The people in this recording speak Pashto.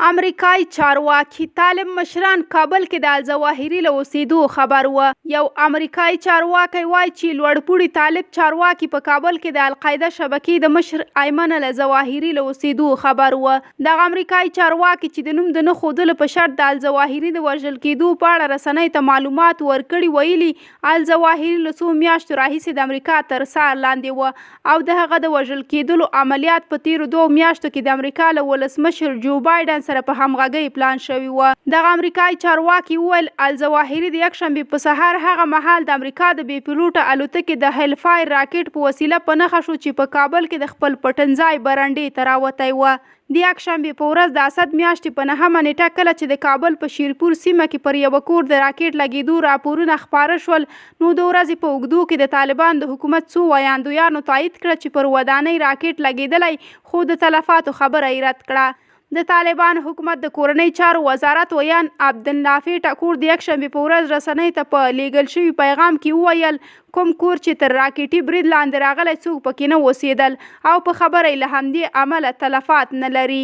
امریکایي چارواکي طالب مشران کابل کې د الظواهري له اوسېدو خبر و. یو امریکایي چارواکی وایي چې لوړپوړي طالب چارواکي په کابل کې د القاعده شبکې د مشر ایمن الظواهري له اوسېدو خبر و. دغه امریکایي چارواکي چې د نوم د نه ښودلو په شرط د الظواهري د وژل کېدو په اړه رسنۍ ته معلومات ورکړي، ویلي الظواهري له څو میاشتو راهیسې د امریکا تر څار لاندې و او د هغه د وژل کېدلو عملیات په تیرو 2 میاشتو کې د امریکا له ولسمشر جو بایدن سره په همغږۍ پلان شوی و. دغه امریکایي چارواکي وویل الظواهري د یکشنبې په سهار هغه مهال د امریکا د بې پیلوټه الوتکې د هیلفایر راکټ په وسیله په نښه شو چې په کابل کې د خپل پټنځای برنډې ته راوتی و. د یکشنبې په ورځ د اسد میاشتې په 9مه نیټه کله چې د کابل په شیرپور سیمه کې پر یوه کور د راکټ لګېدو راپورونه خپاره شول، نو د ورځې په اوږدو کې د طالبان د حکومت څو ویاندویانو تایید کړه چې پر ودانۍ راکټ لګېدلی، خو د تلفاتو خبره یې رد کړه. د طالبان حکومت د کورنۍ چارو وزارت ویان عبدالنافع ټکور د یکشنبې په ورځ رسنۍ ته په لیږل شوي پیغام کې وویل کوم کور چې تر راکټي برید لاندې راغلی څوک پکې نه اوسېدل او په خبره یې له همدې امله تلفات نه لري.